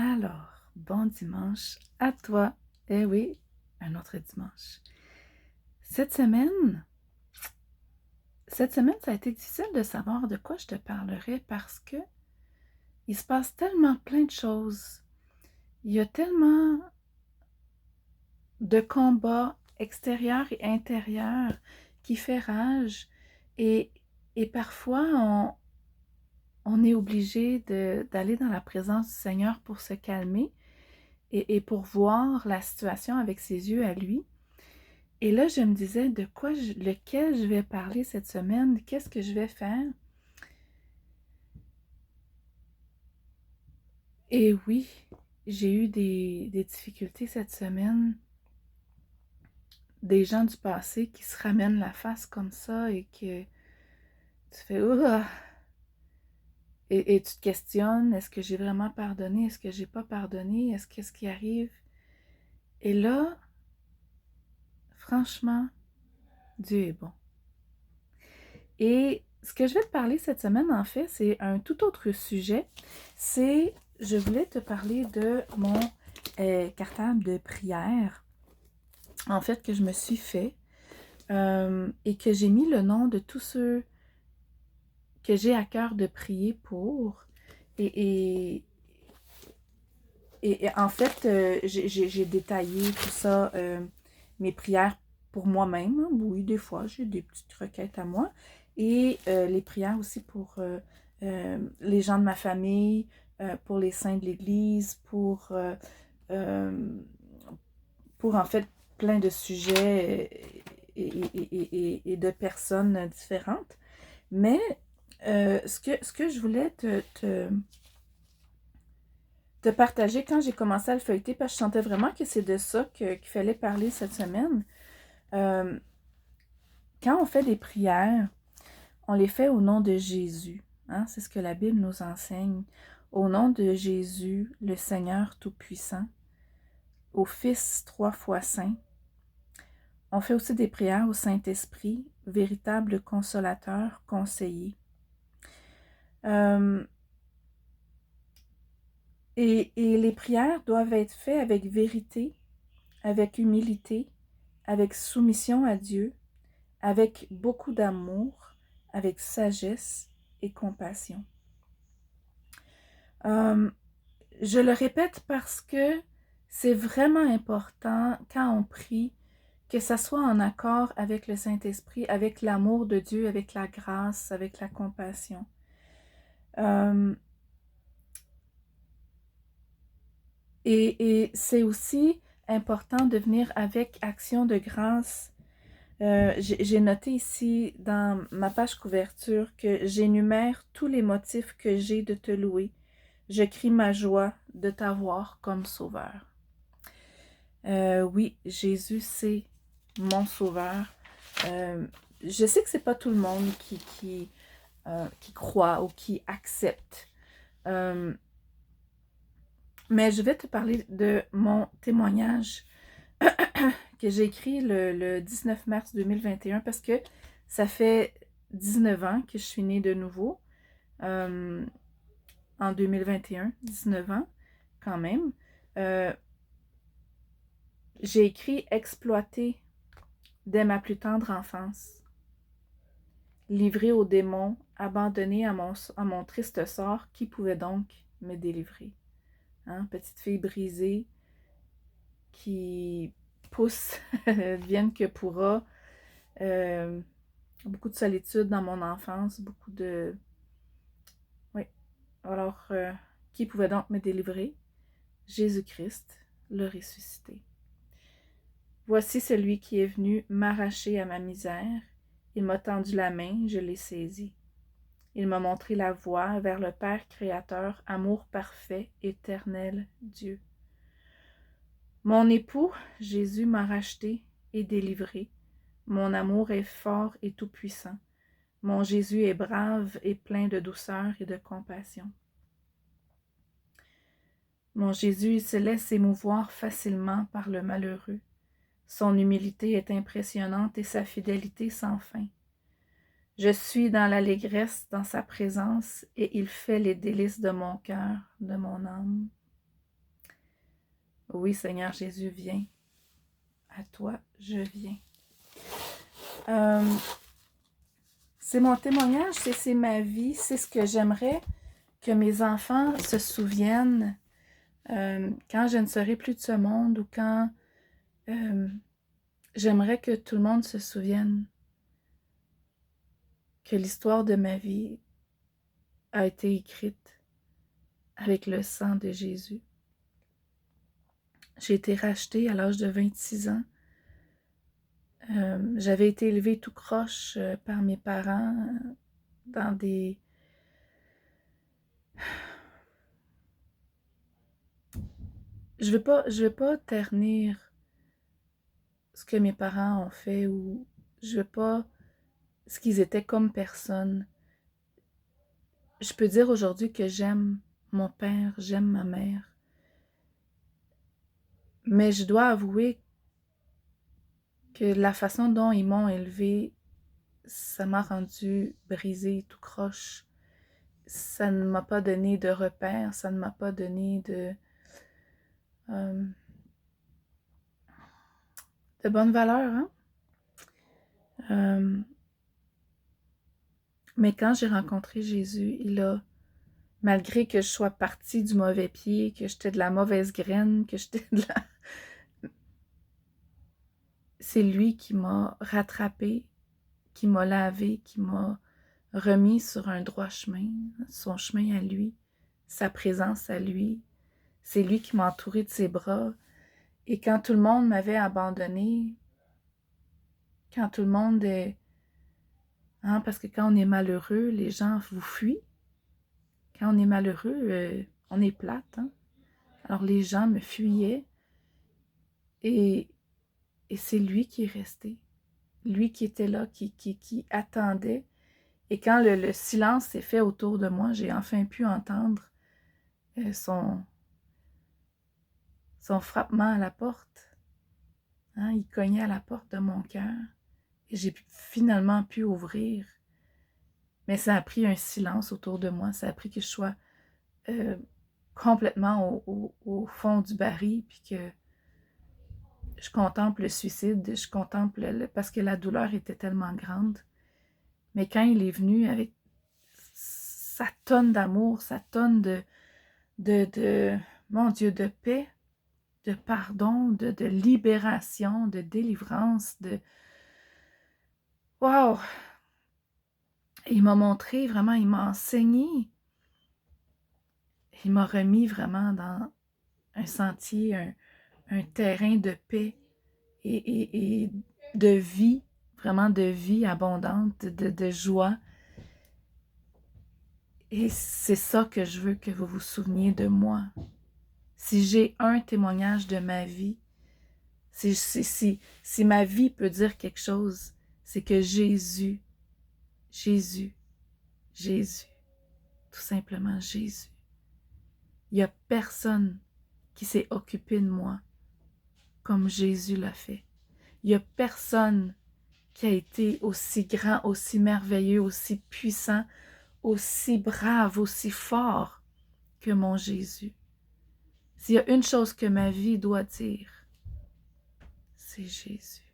Alors, bon dimanche à toi. Eh oui, un autre dimanche. Cette semaine, ça a été difficile de savoir de quoi je te parlerai parce que il se passe tellement plein de choses. Il y a tellement de combats extérieurs et intérieurs qui fait rage et, et parfois on est obligé d'aller dans la présence du Seigneur pour se calmer et pour voir la situation avec ses yeux à lui. Et là, je me disais lequel je vais parler cette semaine, qu'est-ce que je vais faire? Et oui, j'ai eu des difficultés cette semaine, des gens du passé qui se ramènent la face comme ça et que tu fais ouah! Et tu te questionnes, est-ce que j'ai vraiment pardonné? Est-ce que j'ai pas pardonné? Est-ce qu'est-ce qui arrive? Et là, franchement, Dieu est bon. Et ce que je vais te parler cette semaine, en fait, c'est un tout autre sujet. Je voulais te parler de mon cartable de prière, en fait, que je me suis fait et que j'ai mis le nom de tous ceux que j'ai à cœur de prier pour. Et, et, et en fait, j'ai détaillé tout ça, mes prières pour moi-même. Oui, des fois, j'ai des petites requêtes à moi. Et les prières aussi pour les gens de ma famille, pour les saints de l'Église, euh, pour en fait plein de sujets et de personnes différentes. Mais ce que je voulais te partager quand j'ai commencé à le feuilleter, parce que je sentais vraiment que c'est de ça qu'il fallait parler cette semaine. Euh, Quand on fait des prières, on les fait au nom de Jésus. Hein? C'est ce que la Bible nous enseigne. Au nom de Jésus, le Seigneur Tout-Puissant, au Fils 3 fois saint. On fait aussi des prières au Saint-Esprit, véritable consolateur, conseiller. Euh, et les prières doivent être faites avec vérité, avec humilité, avec soumission à Dieu, avec beaucoup d'amour, avec sagesse et compassion. Je le répète parce que c'est vraiment important quand on prie que ça soit en accord avec le Saint-Esprit, avec l'amour de Dieu, avec la grâce, avec la compassion. Et c'est aussi important de venir avec action de grâce. J'ai noté ici dans ma page couverture que j'énumère tous les motifs que j'ai de te louer. Je crie ma joie de t'avoir comme sauveur. Oui, Jésus, c'est mon sauveur. Je sais que c'est pas tout le monde qui croit ou qui accepte. Mais je vais te parler de mon témoignage que j'ai écrit le 19 mars 2021 parce que ça fait 19 ans que je suis née de nouveau. En 2021, 19 ans quand même. J'ai écrit exploité dès ma plus tendre enfance. Livré aux démons, abandonné à mon triste sort, qui pouvait donc me délivrer? Hein? Petite fille brisée qui pousse, vienne que pourra. Beaucoup de solitude dans mon enfance, beaucoup de... Oui. Alors, qui pouvait donc me délivrer? Jésus-Christ, le ressuscité. Voici celui qui est venu m'arracher à ma misère. Il m'a tendu la main, je l'ai saisi. Il m'a montré la voie vers le Père créateur, amour parfait, éternel Dieu. Mon époux, Jésus, m'a racheté et délivré. Mon amour est fort et tout-puissant. Mon Jésus est brave et plein de douceur et de compassion. Mon Jésus, il se laisse émouvoir facilement par le malheureux. Son humilité est impressionnante et sa fidélité sans fin. Je suis dans l'allégresse dans sa présence et il fait les délices de mon cœur, de mon âme. Oui, Seigneur Jésus, viens. À toi, je viens. C'est mon témoignage, c'est ma vie, c'est ce que j'aimerais que mes enfants se souviennent quand je ne serai plus de ce monde ou quand j'aimerais que tout le monde se souvienne que l'histoire de ma vie a été écrite avec le sang de Jésus. J'ai été rachetée à l'âge de 26 ans. J'avais été élevée tout croche par mes parents dans des... Je veux pas ternir ce que mes parents ont fait ou je veux pas ce qu'ils étaient comme personne. Je peux dire aujourd'hui que j'aime mon père, j'aime ma mère. Mais je dois avouer que la façon dont ils m'ont élevée, ça m'a rendu brisée, tout croche. Ça ne m'a pas donné de repères, ça ne m'a pas donné de bonnes valeurs, hein? Mais quand j'ai rencontré Jésus, il a, malgré que je sois partie du mauvais pied, que j'étais de la mauvaise graine, que j'étais de la... C'est lui qui m'a rattrapée, qui m'a lavée, qui m'a remis sur un droit chemin, son chemin à lui, sa présence à lui. C'est lui qui m'a entourée de ses bras. Et quand tout le monde m'avait abandonnée, quand tout le monde est... Hein, parce que quand on est malheureux, les gens vous fuient. Quand on est malheureux, on est plate. Hein? Alors les gens me fuyaient. Et c'est lui qui est resté. Lui qui était là, qui attendait. Et quand le silence s'est fait autour de moi, j'ai enfin pu entendre son frappement à la porte. Hein? Il cognait à la porte de mon cœur. Et j'ai finalement pu ouvrir. Mais ça a pris un silence autour de moi. Ça a pris que je sois complètement au fond du baril, puis que je contemple le suicide, je contemple... parce que la douleur était tellement grande. Mais quand il est venu avec sa tonne d'amour, sa tonne mon Dieu, de paix, de pardon, de libération, de délivrance, Wow! Il m'a montré vraiment, il m'a enseigné. Il m'a remis vraiment dans un sentier, un terrain de paix et de vie, vraiment de vie abondante, de joie. Et c'est ça que je veux que vous vous souveniez de moi. Si j'ai un témoignage de ma vie, si ma vie peut dire quelque chose, c'est que Jésus, tout simplement Jésus. Il n'y a personne qui s'est occupé de moi comme Jésus l'a fait. Il n'y a personne qui a été aussi grand, aussi merveilleux, aussi puissant, aussi brave, aussi fort que mon Jésus. S'il y a une chose que ma vie doit dire, c'est Jésus.